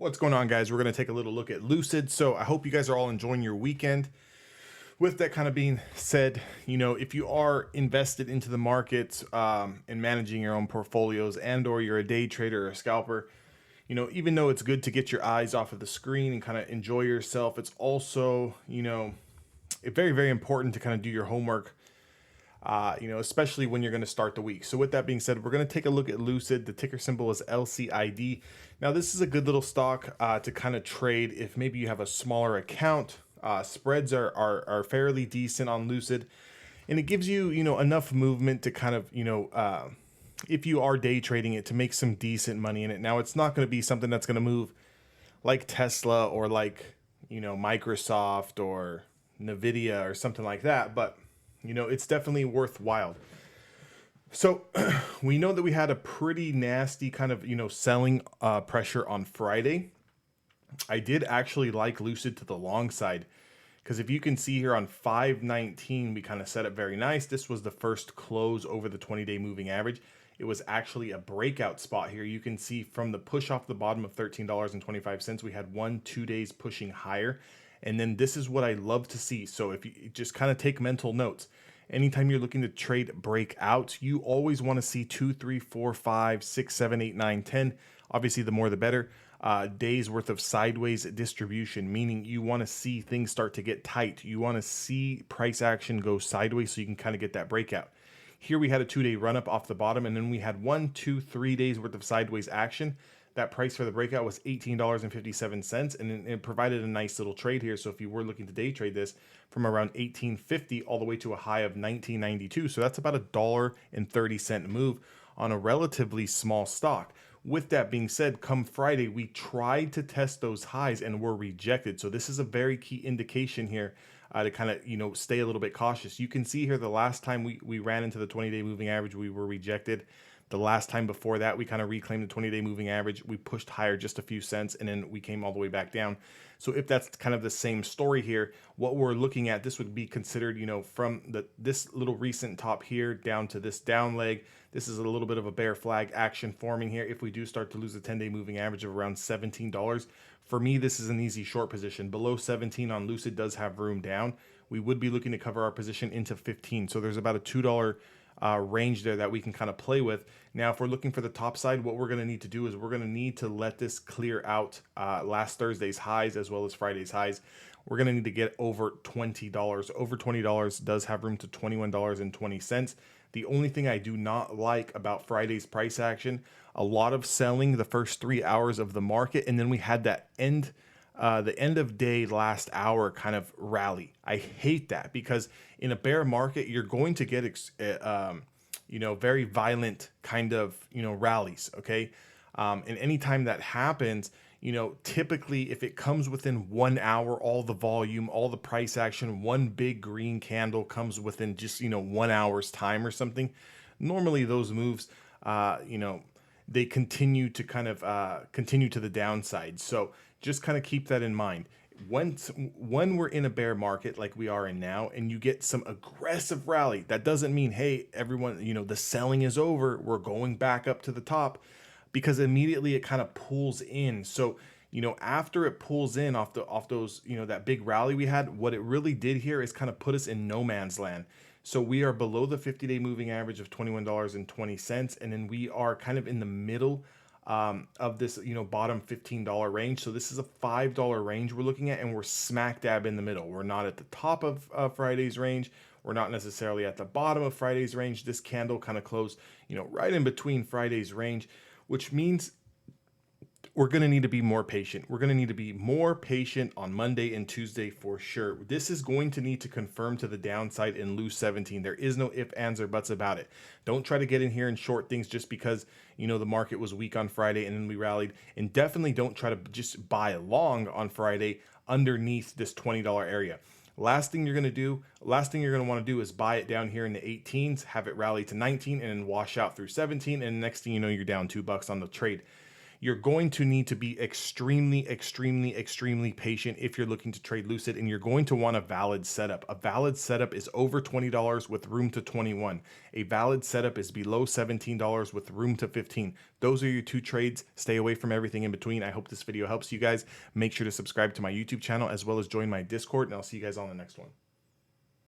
What's going on, guys? We're going to take a little look at Lucid. So I hope you guys are all enjoying your weekend. With that kind of being said, if you are invested into the markets and managing your own portfolios, and or you're a day trader or a scalper, even though it's good to get your eyes off of the screen and kind of enjoy yourself, it's also, very, very important to kind of do your homework, especially when you're going to start the week. So with that being said, we're going to take a look at Lucid. The ticker symbol is LCID. Now, this is a good little stock to kind of trade if maybe you have a smaller account. Spreads are fairly decent on Lucid, and it gives you, enough movement to kind of, if you are day trading it, to make some decent money in it. Now, it's not going to be something that's going to move like Tesla or like, Microsoft or Nvidia or something like that, but it's definitely worthwhile. So we know that we had a pretty nasty kind of, selling pressure on Friday. I did actually like Lucid to the long side, because if you can see here on 519, we kind of set up very nice. This was the first close over the 20-day moving average. It was actually a breakout spot here. You can see from the push off the bottom of $13.25, we had 2 days pushing higher. And then this is what I love to see. So if you just kind of take mental notes, anytime you're looking to trade breakouts, you always want to see 2, 3, 4, 5, 6, 7, 8, 9, 10. Obviously, the more the better. Days worth of sideways distribution, meaning you want to see things start to get tight. You want to see price action go sideways so you can kind of get that breakout. Here we had a 2-day run up off the bottom, and then we had 1, 2, 3 days worth of sideways action. That price for the breakout was $18.57, and it provided a nice little trade here. So if you were looking to day trade this from around $18.50 all the way to a high of $19.92, so that's about $1.30 move on a relatively small stock. With that being said, come Friday, we tried to test those highs and were rejected. So this is a very key indication here to kind of, stay a little bit cautious. You can see here the last time we ran into the 20-day moving average, we were rejected. The last time before that, we kind of reclaimed the 20-day moving average. We pushed higher just a few cents, and then we came all the way back down. So if that's kind of the same story here, what we're looking at, this would be considered, from this little recent top here down to this down leg. This is a little bit of a bear flag action forming here. If we do start to lose the 10-day moving average of around $17, for me, this is an easy short position. Below 17 on Lucid does have room down. We would be looking to cover our position into 15. So there's about a $2 range there that we can kind of play with. Now, if we're looking for the top side, what we're going to need to do is we're going to need to let this clear out last Thursday's highs as well as Friday's highs. We're going to need to get over $20. Over $20 does have room to $21.20. The only thing I do not like about Friday's price action, a lot of selling the first 3 hours of the market, and then we had that the end of day last hour kind of rally. I hate that, because in a bear market, you're going to get very violent kind of rallies. Okay, and anytime that happens, typically if it comes within 1 hour, all the volume, all the price action, one big green candle comes within just 1 hour's time or something. Normally those moves, they continue to kind of continue to the downside. So just kind of keep that in mind. When we're in a bear market like we are in now, and you get some aggressive rally, that doesn't mean, hey, everyone, the selling is over, we're going back up to the top, because immediately it kind of pulls in. So, after it pulls in off those, that big rally we had, what it really did here is kind of put us in no man's land. So we are below the 50-day moving average of $21.20, and then we are kind of in the middle of this, bottom $15 range. So this is a $5 range we're looking at, and we're smack dab in the middle. We're not at the top of Friday's range. We're not necessarily at the bottom of Friday's range. This candle kind of closed, right in between Friday's range, which means we're going to need to be more patient. We're going to need to be more patient on Monday and Tuesday for sure. This is going to need to confirm to the downside and lose 17. There is no ifs, ands, or buts about it. Don't try to get in here and short things just because, the market was weak on Friday and then we rallied. And definitely don't try to just buy long on Friday underneath this $20 area. Last thing you're going to want to do is buy it down here in the 18s, have it rally to 19 and then wash out through 17. And next thing you know, you're down $2 on the trade. you're going to need to be extremely patient if you're looking to trade Lucid, and you're going to want a valid setup. A valid setup is over $20 with room to 21. A valid setup is below $17 with room to 15. Those are your two trades. Stay away from everything in between. I hope this video helps you guys. Make sure to subscribe to my YouTube channel as well as join my Discord, and I'll see you guys on the next one.